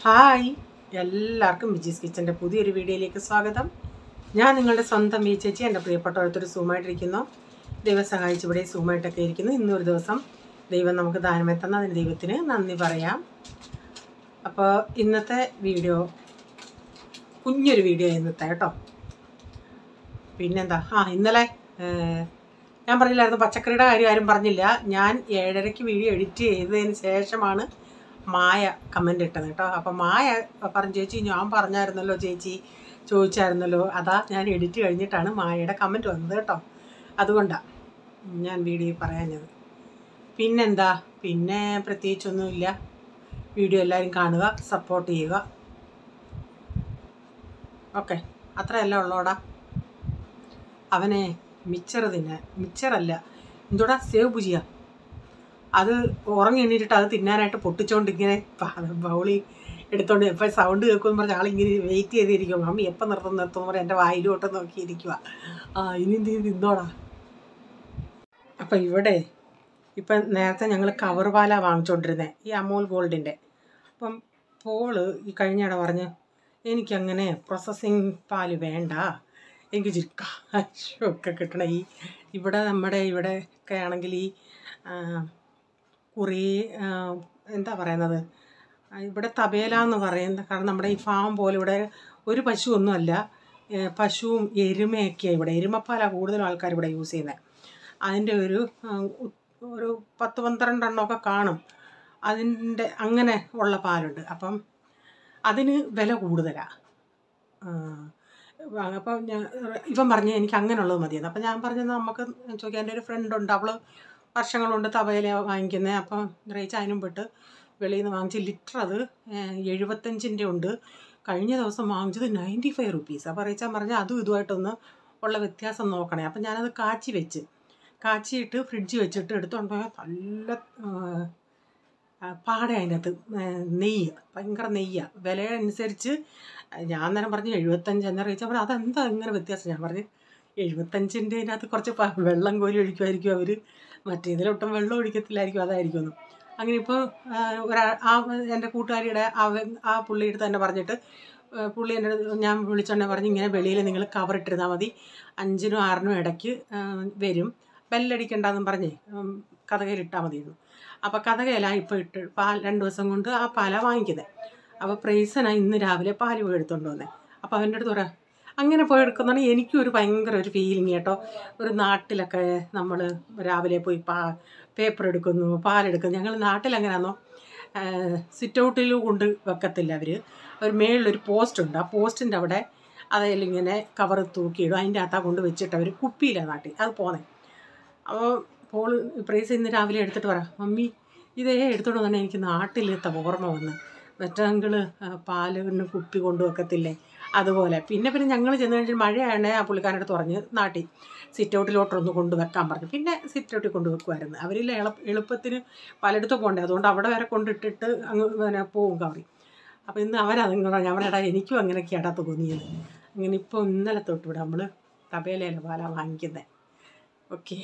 Hi, എല്ലാവർക്കും വിജീസ് കിച്ചൻ്റെ പുതിയൊരു വീഡിയോയിലേക്ക് സ്വാഗതം. ഞാൻ നിങ്ങളുടെ സ്വന്തം വി ചേച്ചി. എൻ്റെ പ്രിയപ്പെട്ട ഓരോരുത്തർ സൂമായിട്ടിരിക്കുന്നു. ദൈവം സഹായിച്ച് ഇവിടെ സൂമായിട്ടൊക്കെ ഇരിക്കുന്നു. ഇന്നൊരു ദിവസം ദൈവം നമുക്ക് ദാനമായി തന്ന അതിന് ദൈവത്തിന് നന്ദി പറയാം. അപ്പോൾ ഇന്നത്തെ വീഡിയോ കുഞ്ഞൊരു വീഡിയോ ഇന്നത്തെ കേട്ടോ. പിന്നെന്താ, ഇന്നലെ ഞാൻ പറഞ്ഞില്ലായിരുന്നു പച്ചക്കറിയുടെ കാര്യം ആരും പറഞ്ഞില്ല. ഞാൻ 7:30 വീഡിയോ എഡിറ്റ് ചെയ്തതിന് ശേഷമാണ് മായ കമൻ്റ് ഇട്ടത് കേട്ടോ. അപ്പം മായ പറഞ്ഞു, ചേച്ചി ഞാൻ പറഞ്ഞായിരുന്നല്ലോ, ചേച്ചി ചോദിച്ചായിരുന്നല്ലോ, അതാ ഞാൻ എഡിറ്റ് കഴിഞ്ഞിട്ടാണ് മായയുടെ കമൻറ്റ് വന്നത് കേട്ടോ. അതുകൊണ്ടാണ് ഞാൻ വീഡിയോ പറയാഞ്ഞത്. പിന്നെന്താ, പിന്നെ പ്രത്യേകിച്ചൊന്നുമില്ല. വീഡിയോ എല്ലാവരും കാണുക, സപ്പോർട്ട് ചെയ്യുക. ഓക്കെ, അത്രയല്ല ഉള്ളോടാ. അവനെ മിച്ചറല്ല എന്തോടാ, സേവ് ഭുജിയ, അത് ഉറങ്ങി എണ്ണീറ്റിട്ട് അത് തിന്നാനായിട്ട് പൊട്ടിച്ചോണ്ട് ഇങ്ങനെ ബൗളി എടുത്തോണ്ട് എപ്പോൾ സൗണ്ട് കേൾക്കുമെന്ന് പറഞ്ഞാൽ ആളിങ്ങനെ വെയിറ്റ് ചെയ്തിരിക്കും. മമ്മി എപ്പോൾ നിർത്തുമെന്ന് പറഞ്ഞാൽ എൻ്റെ വായിലോട്ട് നോക്കിയിരിക്കുക. ഇനി എന്ത് തിന്നോടാ. അപ്പം ഇപ്പം നേരത്തെ ഞങ്ങൾ കവർ പാല വാങ്ങിച്ചുകൊണ്ടിരുന്നത്, ഈ അമൂൽ ഗോൾഡിൻ്റെ. അപ്പം പോള് ഈ കഴിഞ്ഞിടെ പറഞ്ഞ് എനിക്കങ്ങനെ പ്രോസസ്സിങ് പാല് വേണ്ട, എനിക്ക് ചിരിക്കൊക്കെ കിട്ടണം. ഇവിടെ നമ്മുടെ ഇവിടെയൊക്കെ ആണെങ്കിൽ ഈ കുറേ എന്താ പറയുന്നത്, ഇവിടെ തബേല എന്ന് പറയുന്നത്. കാരണം നമ്മുടെ ഈ ഫാം പോലെ ഇവിടെ ഒരു പശു ഒന്നുമല്ല, പശുവും എരുമയൊക്കെയാണ് ഇവിടെ. എരുമപ്പാലാണ് കൂടുതലും ആൾക്കാർ ഇവിടെ യൂസ് ചെയ്യുന്നത്. അതിൻ്റെ ഒരു 10-12 എണ്ണമൊക്കെ കാണും. അതിൻ്റെ അങ്ങനെ ഉള്ള പാലുണ്ട്. അപ്പം അതിന് വില കൂടുതലാണ്. അപ്പം ഇവൻ പറഞ്ഞ് എനിക്ക് അങ്ങനെയുള്ളത് മതിയെന്ന്. അപ്പം ഞാൻ പറഞ്ഞത് നമുക്ക് ചോദിക്കാൻ, എൻ്റെ ഒരു ഫ്രണ്ടുണ്ട്, അവൾ വർഷങ്ങളുണ്ട് തബേല വാങ്ങിക്കുന്നത്. അപ്പം റേച്ച് അതിനും പെട്ട് വെളിയിൽ നിന്ന് വാങ്ങിച്ച് ലിറ്റർ അത് 75 ഉണ്ട്. കഴിഞ്ഞ ദിവസം വാങ്ങിച്ചത് 95 റുപ്പീസ്. അപ്പോൾ റേച്ചാൻ പറഞ്ഞാൽ അതും ഇതുമായിട്ടൊന്ന് ഉള്ള വ്യത്യാസം നോക്കണേ. അപ്പം ഞാനത് കാച്ചിയിട്ട് ഫ്രിഡ്ജ് വെച്ചിട്ട് എടുത്തുകൊണ്ട് പോയാൽ നല്ല പാട, അതിനകത്ത് നെയ്യ്, ഭയങ്കര നെയ്യാണ്. വില അനുസരിച്ച് ഞാൻ നേരം പറഞ്ഞു 75 എന്ന് റേച്ചാൽ പറഞ്ഞു അതെന്താ ഇങ്ങനെ വ്യത്യാസം. ഞാൻ പറഞ്ഞു 75ൻ്റെ അതിനകത്ത് കുറച്ച് വെള്ളം കോരി ഒഴിക്കുമായിരിക്കും അവർ, മറ്റേതിലൊട്ടും വെള്ളം ഒഴിക്കത്തില്ലായിരിക്കും, അതായിരിക്കുമെന്ന്. അങ്ങനെ ഇപ്പോൾ എൻ്റെ കൂട്ടുകാരിയുടെ ആ പുള്ളിയെടുത്ത് തന്നെ പറഞ്ഞിട്ട് പുള്ളി എൻ്റെ ഞാൻ വിളിച്ചോണ്ടേ പറഞ്ഞ് ഇങ്ങനെ വെളിയിൽ നിങ്ങൾ കവറിട്ടിരുന്നാൽ മതി, 5-നും 6-നും ഇടയ്ക്ക് വരും, ബെല്ലടിക്കണ്ടെന്നും പറഞ്ഞേ കഥകയിലിട്ടാൽ മതിയിരുന്നു. അപ്പോൾ കഥകയിലാണ് ഇപ്പോൾ 2 ദിവസം കൊണ്ട് ആ പാല വാങ്ങിക്കുന്നത്. അപ്പോൾ പ്രൈസനാണ് ഇന്ന് രാവിലെ പാല് പോയി എടുത്തുകൊണ്ട് വന്നത്. അപ്പോൾ അവൻ്റെ അടുത്ത് പറയാം, അങ്ങനെ പോയി എടുക്കുന്നതാണ് എനിക്കും ഒരു ഭയങ്കര ഒരു ഫീലിംഗ് കേട്ടോ. ഒരു നാട്ടിലൊക്കെ നമ്മൾ രാവിലെ പോയി പേപ്പർ എടുക്കുന്നു, പാലെടുക്കുന്നു. ഞങ്ങൾ നാട്ടിലെങ്ങനെയാണോ, സിറ്റ് കൊണ്ട് വെക്കത്തില്ല അവർ മേളിലൊരു പോസ്റ്റുണ്ട്, ആ പോസ്റ്റിൻ്റെ അവിടെ അതിലിങ്ങനെ കവർ തൂക്കിയിടും, അതിൻ്റെ അകത്താ കൊണ്ട് വെച്ചിട്ട് അവർ കുപ്പിയിലാണ് നാട്ടിൽ അത് പോന്നെ. അപ്പോൾ പോൾ പ്രൈസ് ഇന്ന് രാവിലെ എടുത്തിട്ട് പറയാം, മമ്മി ഇതേ എടുത്തോണ്ട് തന്നെ എനിക്ക് നാട്ടിലത്തെ ഓർമ്മ വന്ന്, മറ്റെങ്കിൽ പാലിന് കുപ്പി കൊണ്ട് വെക്കത്തില്ലേ അതുപോലെ. പിന്നെ ഞങ്ങൾ ചെന്ന് കഴിഞ്ഞാൽ മഴയാണ്, ആ പുള്ളിക്കാരടുത്ത് പറഞ്ഞ് നാട്ടിൽ സിറ്റൗട്ടിലോട്ടൊന്ന് കൊണ്ടുവെക്കാൻ പറഞ്ഞു. പിന്നെ സിറ്റൗട്ടിൽ കൊണ്ടുവെക്കുമായിരുന്നു. അവരിൽ എളുപ്പത്തിന് പലയിടത്തും പോകണ്ടേ, അതുകൊണ്ട് അവിടെ വരെ കൊണ്ടിട്ടിട്ട് അങ്ങ് പോവും കവറി. അപ്പോൾ ഇന്ന് അവനതിങ്ങനെ പറഞ്ഞു, അവനടാ എനിക്കും അങ്ങനെയൊക്കെയാടാ തോന്നിയത്. അങ്ങനെ ഇപ്പോൾ ഇന്നലെ തൊട്ട് ഇവിടെ നമ്മൾ തബേലയിലെ പാല വാങ്ങിക്കുന്നത്. ഓക്കെ,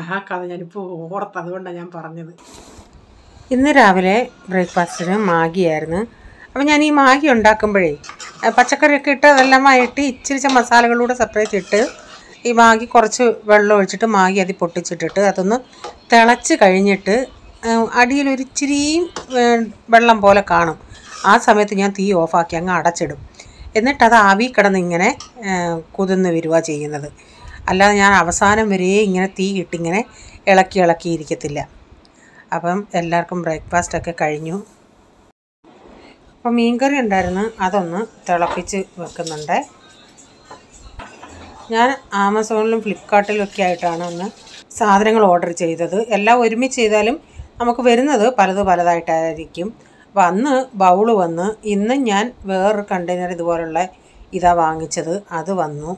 ആ കഥ ഞാനിപ്പോൾ ഓർത്ത്, അതുകൊണ്ടാണ് ഞാൻ പറഞ്ഞത്. ഇന്ന് രാവിലെ ബ്രേക്ക്ഫാസ്റ്റിന് മാഗിയായിരുന്നു. അപ്പം ഞാൻ ഈ മാഗി ഉണ്ടാക്കുമ്പോഴേ പച്ചക്കറിയൊക്കെ ഇട്ട് അതെല്ലാമായിട്ട് ഇച്ചിരി മസാലകളൂടെ സെപ്പറേറ്റ് ഇട്ട് ഈ മാഗി കുറച്ച് വെള്ളം ഒഴിച്ചിട്ട് മാഗി അതിൽ പൊട്ടിച്ചിട്ടിട്ട് അതൊന്ന് തിളച്ച് കഴിഞ്ഞിട്ട് അടിയിലൊരിച്ചിരിയും വെള്ളം പോലെ കാണും. ആ സമയത്ത് ഞാൻ തീ ഓഫാക്കി അങ്ങ് അടച്ചിടും. എന്നിട്ടത് ആവി കിടന്നിങ്ങനെ കുതിർന്ന് വരുക ചെയ്യുന്നത്. അല്ലാതെ ഞാൻ അവസാനം വരെ ഇങ്ങനെ തീ ഇട്ടിങ്ങനെ ഇളക്കിയിരിക്കത്തില്ല. അപ്പം എല്ലാവർക്കും ബ്രേക്ക്ഫാസ്റ്റൊക്കെ കഴിഞ്ഞു. അപ്പം മീൻകറി ഉണ്ടായിരുന്നു, അതൊന്ന് തിളപ്പിച്ച് വെക്കുന്നുണ്ട്. ഞാൻ ആമസോണിലും ഫ്ലിപ്കാർട്ടിലും ഒക്കെ ആയിട്ടാണ് അന്ന് സാധനങ്ങൾ ഓർഡർ ചെയ്തത്. എല്ലാം ഒരുമിച്ച് ചെയ്താലും നമുക്ക് വരുന്നത് പലതായിട്ടായിരിക്കും. അപ്പോൾ അന്ന് ബൗള് വന്ന്, ഇന്ന് ഞാൻ വേറൊരു കണ്ടെയ്നർ ഇതുപോലുള്ള ഇതാ വാങ്ങിച്ചത്, അത് വന്നു.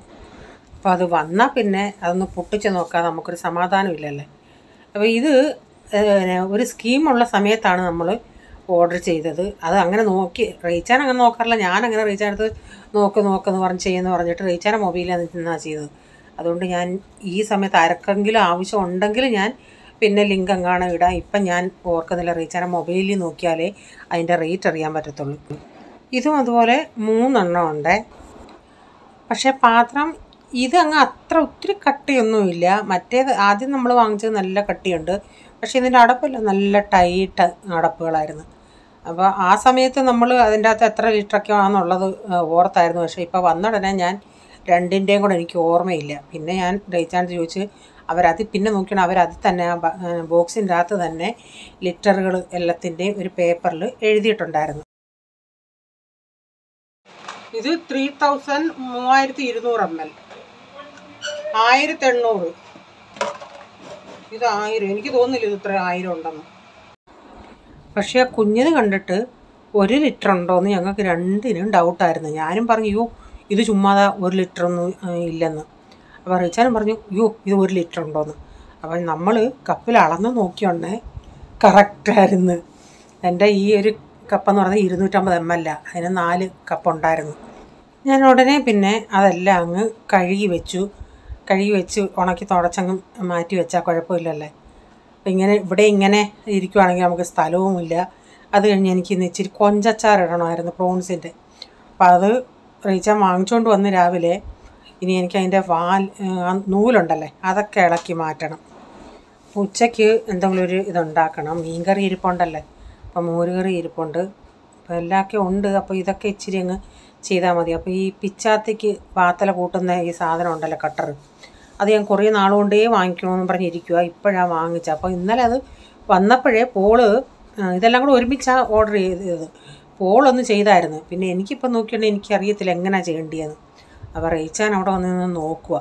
അപ്പോൾ അത് വന്നാൽ പിന്നെ അതൊന്ന് പൊട്ടിച്ച് നോക്കാൻ നമുക്കൊരു സമാധാനമില്ലല്ലേ. അപ്പോൾ ഇത് ഒരു സ്കീമുള്ള സമയത്താണ് നമ്മൾ ഓർഡർ ചെയ്തത്. അത് അങ്ങനെ നോക്കി റീച്ചാൻ അങ്ങനെ നോക്കാറില്ല. ഞാനങ്ങനെ റീച്ചാനടുത്ത് നോക്കെന്ന് പറഞ്ഞിട്ട് റീച്ചാനെ മൊബൈലിൽ നിന്നാണ് ചെയ്തത്. അതുകൊണ്ട് ഞാൻ ഈ സമയത്ത് ആർക്കെങ്കിലും ആവശ്യം ഉണ്ടെങ്കിൽ ഞാൻ പിന്നെ ലിങ്ക് എങ്ങാനും ഇടാം. ഇപ്പം ഞാൻ ഓർക്കുന്നില്ല, റീച്ചാനെ മൊബൈലിൽ നോക്കിയാലേ അതിൻ്റെ റേറ്റ് അറിയാൻ പറ്റത്തുള്ളൂ. ഇതും അതുപോലെ 3 ഉണ്ട്. പക്ഷേ പാത്രം ഇതങ്ങ് അത്ര ഒത്തിരി കട്ടിയൊന്നുമില്ല. മറ്റേത് ആദ്യം നമ്മൾ വാങ്ങിച്ചത് നല്ല കട്ടിയുണ്ട്. പക്ഷേ ഇതിൻ്റെ അടപ്പെല്ലാം നല്ല ടൈറ്റ് അടപ്പുകളായിരുന്നു. അപ്പോൾ ആ സമയത്ത് നമ്മൾ അതിൻ്റെ അകത്ത് എത്ര ലിറ്ററൊക്കെ ആണെന്നുള്ളത് ഓർത്തായിരുന്നു. പക്ഷേ ഇപ്പോൾ വന്നുടനെ ഞാൻ രണ്ടിൻ്റെയും കൂടെ എനിക്ക് ഓർമ്മയില്ല. പിന്നെ ഞാൻ റേച്ചാണ്ട് ചോദിച്ച് അവരത് പിന്നെ നോക്കിയാണ് അവരത് തന്നെ ആ ബോക്സിൻ്റെ അകത്ത് തന്നെ ലിറ്ററുകൾ എല്ലാത്തിൻ്റെയും ഒരു പേപ്പറിൽ എഴുതിയിട്ടുണ്ടായിരുന്നു. ഇത് 3200 ml 1800. ഇത് 1000. എനിക്ക് തോന്നുന്നില്ല ഇത് ഇത്ര 1000 ഉണ്ടെന്ന്. പക്ഷേ ആ കുഞ്ഞിന് കണ്ടിട്ട് 1 ലിറ്റർ ഉണ്ടോയെന്ന് ഞങ്ങൾക്ക് രണ്ടിനും ഡൗട്ടായിരുന്നു. ഞാനും പറഞ്ഞു യോ ഇത് ചുമ്മാതെ 1 ലിറ്ററൊന്നും ഇല്ലെന്ന്. അപ്പോൾ റിച്ചാനും പറഞ്ഞു യോ ഇത് 1 ലിറ്റർ ഉണ്ടോയെന്ന്. അപ്പോൾ നമ്മൾ കപ്പിൽ അളന്ന് നോക്കിയോണ്ടേ കറക്റ്റായിരുന്നു. എൻ്റെ ഈ ഒരു കപ്പെന്ന് പറഞ്ഞാൽ 250 ml. അതിന് 4 കപ്പ് ഉണ്ടായിരുന്നു. ഞാൻ ഉടനെ പിന്നെ അതെല്ലാം അങ്ങ് കഴുകി വെച്ച് ഉണക്കി തുടച്ചങ്ങ് മാറ്റി വെച്ചാൽ കുഴപ്പമില്ലല്ലേ. അപ്പം ഇവിടെ ഇങ്ങനെ ഇരിക്കുവാണെങ്കിൽ നമുക്ക് സ്ഥലവുമില്ല. അത് കഴിഞ്ഞ് എനിക്കിന്ന് ഇച്ചിരി കൊഞ്ചച്ചാർ ഇടണമായിരുന്നു പ്രോൺസിൻ്റെ. അപ്പം അത് റീച്ചാൻ വാങ്ങിച്ചുകൊണ്ട് വന്ന് രാവിലെ ഇനി എനിക്ക് അതിൻ്റെ നൂലുണ്ടല്ലേ അതൊക്കെ ഇളക്കി മാറ്റണം. ഉച്ചയ്ക്ക് എന്തെങ്കിലും ഒരു ഇതുണ്ടാക്കണം. മീൻകറി ഇരിപ്പുണ്ടല്ലേ, അപ്പം മോരുകറി ഇരിപ്പുണ്ട്, അപ്പോൾ എല്ലാമൊക്കെ ഉണ്ട്. അപ്പോൾ ഇതൊക്കെ ഇച്ചിരി അങ്ങ് ചെയ്താൽ മതി. അപ്പോൾ ഈ പിച്ചാത്തിക്ക് വാത്തല കൂട്ടുന്ന ഈ സാധനം ഉണ്ടല്ലോ കട്ടർ, അത് ഞാൻ കുറേ നാളുകൊണ്ടേ വാങ്ങിക്കണമെന്ന് പറഞ്ഞിരിക്കുക. ഇപ്പോഴാണ് വാങ്ങിച്ചത്. അപ്പോൾ ഇന്നലെ അത് വന്നപ്പോഴേ പോള് ഇതെല്ലാം കൂടെ ഒരുമിച്ചാണ് ഓർഡർ ചെയ്തത്. പോളൊന്ന് ചെയ്തായിരുന്നു. പിന്നെ എനിക്കിപ്പോൾ നോക്കിയിട്ടുണ്ടെങ്കിൽ എനിക്കറിയത്തില്ല എങ്ങനെയാണ് ചെയ്യേണ്ടതെന്ന്. അപ്പോൾ റേച്ചാൻ അവിടെ വന്ന് നിന്ന് നോക്കുക.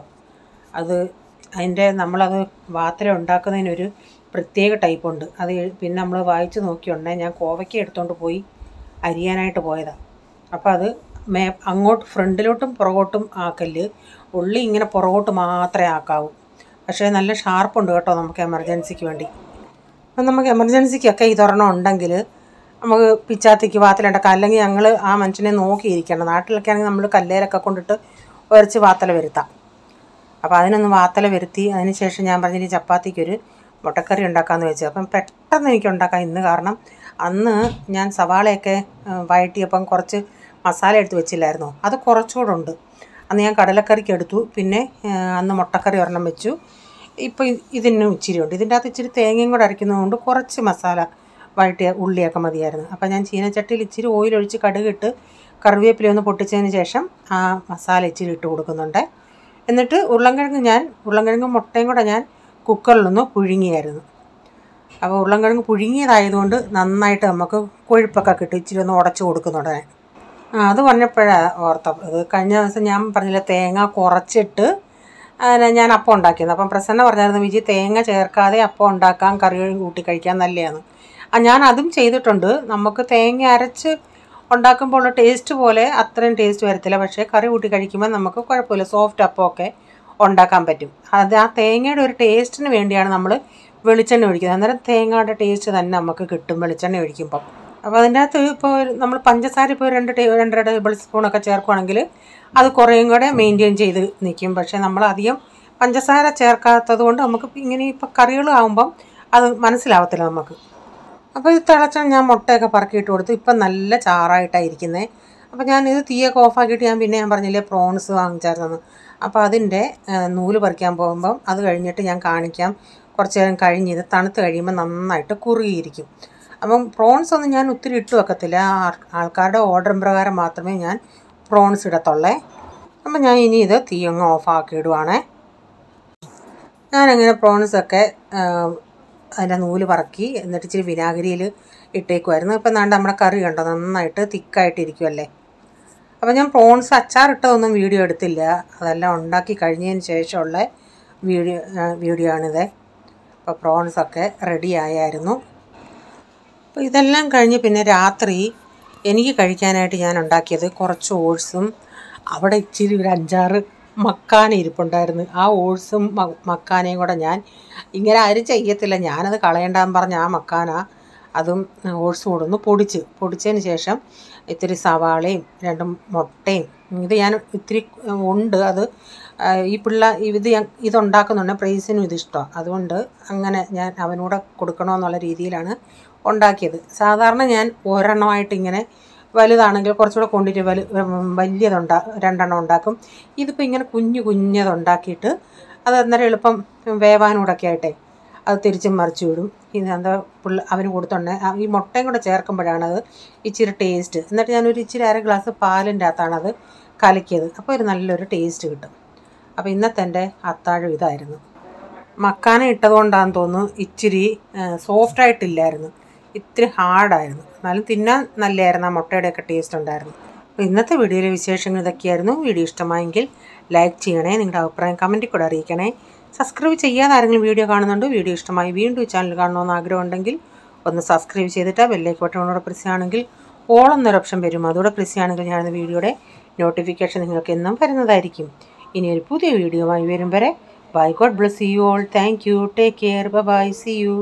അതിൻ്റെ നമ്മളത് വാത്തല ഉണ്ടാക്കുന്നതിനൊരു പ്രത്യേക ടൈപ്പുണ്ട്. അത് പിന്നെ നമ്മൾ വായിച്ച് നോക്കിയുണ്ടെങ്കിൽ ഞാൻ കോവയ്ക്ക എടുത്തുകൊണ്ട് പോയി അരിയാനായിട്ട് പോയതാണ്. അപ്പോൾ അത് അങ്ങോട്ട് ഫ്രണ്ടിലോട്ടും പുറകോട്ടും ആക്കല്, ഉള്ളി ഇങ്ങനെ പുറകോട്ട് മാത്രമേ ആക്കാവൂ. പക്ഷേ നല്ല ഷാർപ്പുണ്ട് കേട്ടോ നമുക്ക് എമർജൻസിക്ക് വേണ്ടി. അപ്പം നമുക്ക് എമർജൻസിക്കൊക്കെ ഇതൊരെണ്ണം ഉണ്ടെങ്കിൽ നമുക്ക് പിച്ചാത്തിക്ക് വാത്തലുണ്ടാക്കാം. അല്ലെങ്കിൽ ഞങ്ങൾ ആ മനുഷ്യനെ നോക്കിയിരിക്കണം. നാട്ടിലൊക്കെ ആണെങ്കിൽ നമ്മൾ കല്ലേലൊക്കെ കൊണ്ടിട്ട് ഉരച്ച് വാത്തല വരുത്താം. അപ്പോൾ അതിനൊന്ന് വാത്തല വരുത്തി അതിന് ശേഷം ഞാൻ പറഞ്ഞിട്ട് ചപ്പാത്തിക്കൊരു മുട്ടക്കറി ഉണ്ടാക്കാമെന്ന് വെച്ചു. അപ്പം പെട്ടെന്ന് എനിക്ക് ഉണ്ടാക്കാം ഇന്ന്. കാരണം അന്ന് ഞാൻ സവാളയൊക്കെ വഴറ്റിയപ്പം കുറച്ച് മസാല എടുത്ത് വെച്ചില്ലായിരുന്നോ, അത് കുറച്ചുകൂടെ ഉണ്ട്. അന്ന് ഞാൻ കടലക്കറിക്ക് എടുത്തു. പിന്നെ അന്ന് മുട്ടക്കറി ഒരെണ്ണം വെച്ചു. ഇപ്പോൾ ഇതിനും ഇച്ചിരി ഉണ്ട്. ഇതിൻ്റെ അകത്ത് ഇച്ചിരി തേങ്ങയും കൂടെ അരയ്ക്കുന്നതുകൊണ്ട് കുറച്ച് മസാല വഴറ്റിയ ഉള്ളിയൊക്കെ മതിയായിരുന്നു. അപ്പോൾ ഞാൻ ചീനച്ചട്ടിയിൽ ഇച്ചിരി ഓയിലൊഴിച്ച് കടുകിട്ട് കറിവേപ്പിലയൊന്ന് പൊട്ടിച്ചതിന് ശേഷം ആ മസാല ഇച്ചിരി ഇട്ട് കൊടുക്കുന്നുണ്ട്. എന്നിട്ട് ഉരുളൻകിഴങ്ങും മുട്ടയും കൂടെ ഞാൻ കുക്കറിലൊന്ന് പുഴുങ്ങിയായിരുന്നു. അപ്പോൾ ഉരുളൻകിഴങ്ങ് പുഴുങ്ങിയതായതുകൊണ്ട് നന്നായിട്ട് നമുക്ക് കൊഴുപ്പൊക്കെ കിട്ടും. ഇച്ചിരി ഒന്ന് ഉടച്ച് കൊടുക്കുന്നുണ്ട്. അത് പറഞ്ഞപ്പോഴാണ് ഓർത്തത്. അത് കഴിഞ്ഞ ദിവസം ഞാൻ പറഞ്ഞില്ല തേങ്ങ കുറച്ചിട്ട് ഞാൻ അപ്പം ഉണ്ടാക്കിയത്. അപ്പം പ്രസന്ന പറഞ്ഞായിരുന്നു വിജി തേങ്ങ ചേർക്കാതെ അപ്പം ഉണ്ടാക്കാം, കറി കൂട്ടി കഴിക്കാൻ നല്ലതാണ്. ഞാൻ അതും ചെയ്തിട്ടുണ്ട്. നമുക്ക് തേങ്ങ അരച്ച് ഉണ്ടാക്കുമ്പോൾ ഉള്ള ടേസ്റ്റ് പോലെ അത്രയും ടേസ്റ്റ് വരത്തില്ല. പക്ഷേ കറി കൂട്ടി കഴിക്കുമ്പോൾ നമുക്ക് കുഴപ്പമില്ല, സോഫ്റ്റ് അപ്പമൊക്കെ ഉണ്ടാക്കാൻ പറ്റും. അത് ആ തേങ്ങയുടെ ഒരു ടേസ്റ്റിന് വേണ്ടിയാണ് നമ്മൾ വെളിച്ചെണ്ണ ഒഴിക്കുന്നത്. അന്നേരം തേങ്ങയുടെ ടേസ്റ്റ് തന്നെ നമുക്ക് കിട്ടും വെളിച്ചെണ്ണ ഒഴിക്കുമ്പം. അപ്പോൾ അതിൻ്റെ അകത്ത് ഇപ്പോൾ നമ്മൾ പഞ്ചസാര ഇപ്പോൾ 2 ടേബിൾ സ്പൂണൊക്കെ ചേർക്കുകയാണെങ്കിൽ അത് കുറേയും കൂടെ മെയിൻറ്റെയിൻ ചെയ്ത് നിൽക്കും. പക്ഷേ നമ്മൾ അധികം പഞ്ചസാര ചേർക്കാത്തത് കൊണ്ട് നമുക്ക് ഇങ്ങനെ ഇപ്പോൾ കറികളാകുമ്പം അത് മനസ്സിലാവത്തില്ല നമുക്ക്. അപ്പോൾ ഇത് തിളച്ചാൽ ഞാൻ മുട്ടയൊക്കെ പറക്കിയിട്ട് കൊടുത്തു. ഇപ്പം നല്ല ചാറായിട്ടാണ് ഇരിക്കുന്നത്. അപ്പോൾ ഞാനിത് തീയൊക്കെ ഓഫാക്കിയിട്ട് ഞാൻ പറഞ്ഞില്ലേ പ്രോൺസ് വാങ്ങിച്ചായിരുന്നു. അപ്പോൾ അതിൻ്റെ നൂല് പറിക്കാൻ പോകുമ്പം അത് കഴിഞ്ഞിട്ട് ഞാൻ കാണിക്കാം. കുറച്ച് നേരം കഴിഞ്ഞ് ഇത് തണുത്ത് കഴിയുമ്പോൾ നന്നായിട്ട് കുറുകിയിരിക്കും. അപ്പം പ്രോൺസ് ഒന്നും ഞാൻ ഒത്തിരി ഇട്ട് വെക്കത്തില്ല. ആൾക്കാരുടെ ഓർഡർ പ്രകാരം മാത്രമേ ഞാൻ പ്രോൺസ് ഇടത്തുള്ളേ. അപ്പം ഞാൻ ഇനി ഇത് തീയങ്ങ് ഓഫാക്കി ഇടുവാണേ. ഞാനങ്ങനെ പ്രോൺസൊക്കെ അതിൻ്റെ നൂല് പറക്കി എന്നിട്ട് ഇച്ചിരി വിനാഗിരിയിൽ ഇട്ടേക്കുമായിരുന്നു. ഇപ്പം നമ്മുടെ കറി കണ്ടോ നന്നായിട്ട് തിക്കായിട്ടിരിക്കുമല്ലേ. അപ്പോൾ ഞാൻ പ്രോൺസ് അച്ചാറിട്ടതൊന്നും വീഡിയോ എടുത്തില്ല. അതെല്ലാം ഉണ്ടാക്കി കഴിഞ്ഞതിന് ശേഷമുള്ള വീഡിയോ ആണിത്. അപ്പോൾ പ്രോൺസൊക്കെ റെഡി ആയായിരുന്നു. അപ്പോൾ ഇതെല്ലാം കഴിഞ്ഞ് പിന്നെ രാത്രി എനിക്ക് കഴിക്കാനായിട്ട് ഞാൻ ഉണ്ടാക്കിയത് കുറച്ച് ഓട്സും അവിടെ ഇച്ചിരി ഒരു 5-6 മക്കാന ഇരിപ്പുണ്ടായിരുന്നു. ആ ഓട്സും മക്കാനയും കൂടെ ഞാൻ ഇങ്ങനെ ആരും ചെയ്യത്തില്ല, ഞാനത് കളയണ്ടെന്ന് പറഞ്ഞ ആ മക്കാന അതും ഓട്സും കൂടെ ഒന്ന് പൊടിച്ചതിന് ശേഷം ഇത്തിരി സവാളയും 2 മുട്ടയും ഇത് ഞാൻ ഇത്തിരി ഉണ്ട്. അത് ഇതുണ്ടാക്കുന്നുണ്ട് പ്രൈസിനും ഇതിഷ്ടമാണ്. അതുകൊണ്ട് അങ്ങനെ ഞാൻ അവനൂടെ കൊടുക്കണമെന്നുള്ള രീതിയിലാണ് ഉണ്ടാക്കിയത്. സാധാരണ ഞാൻ ഒരെണ്ണമായിട്ട് ഇങ്ങനെ വലുതാണെങ്കിൽ കുറച്ചുകൂടെ കൊണ്ടിട്ട് രണ്ടെണ്ണം ഉണ്ടാക്കും. ഇതിപ്പോൾ ഇങ്ങനെ കുഞ്ഞതുണ്ടാക്കിയിട്ട് അത് അന്നേരം എളുപ്പം വേവാനൂടൊക്കെ ആയിട്ടേ അത് തിരിച്ചും മറിച്ചു വിടും. എന്താ അവന് കൊടുത്തുണ്ട്. ഈ മുട്ടയും കൂടെ ചേർക്കുമ്പോഴാണത് ഇച്ചിരി ടേസ്റ്റ്. എന്നിട്ട് ഞാനൊരു ഇച്ചിരി 1/2 ഗ്ലാസ് പാലിൻ്റെ അകത്താണത് കലക്കിയത്. അപ്പോൾ ഒരു നല്ലൊരു ടേസ്റ്റ് കിട്ടും. അപ്പോൾ ഇന്നത്തെ എൻ്റെ അത്താഴം ഇതായിരുന്നു. മക്കാന ഇട്ടതുകൊണ്ടാണെന്ന് തോന്നുന്നു ഇച്ചിരി സോഫ്റ്റായിട്ടില്ലായിരുന്നു, ഇത്തിരി ഹാർഡായിരുന്നു. എന്നാലും തിന്നാൻ നല്ലതായിരുന്നു. ആ മുട്ടയുടെയൊക്കെ ടേസ്റ്റ് ഉണ്ടായിരുന്നു. അപ്പോൾ ഇന്നത്തെ വീഡിയോയിലെ വിശേഷങ്ങൾ ഇതൊക്കെയായിരുന്നു. വീഡിയോ ഇഷ്ടമായെങ്കിൽ ലൈക്ക് ചെയ്യണേ, നിങ്ങളുടെ അഭിപ്രായം കമൻറ്റിൽ കൂടെ അറിയിക്കണേ. സബ്സ്ക്രൈബ് ചെയ്യാതെ ആരെങ്കിലും വീഡിയോ കാണുന്നുണ്ട്, വീഡിയോ ഇഷ്ടമായി വീണ്ടും ഈ ചാനൽ കാണണമെന്ന് ആഗ്രഹമുണ്ടെങ്കിൽ ഒന്ന് സബ്സ്ക്രൈബ് ചെയ്തിട്ട് ബെല്ലൈക്കൺ ബട്ടണോടെ പ്രസ് ചെയ്യുകയാണെങ്കിൽ ഓൾ എന്നൊരു ഓപ്ഷൻ വരും. അതോടെ പ്രസ് ചെയ്യുകയാണെങ്കിൽ ഞാനെന്ന വീഡിയോയുടെ നോട്ടിഫിക്കേഷൻ നിങ്ങൾക്ക് എന്നും വരുന്നതായിരിക്കും. ഇനി ഒരു പുതിയ വീഡിയോയുമായി വരും വരെ bye. God bless you all. Thank you. Take care. Bye. See U.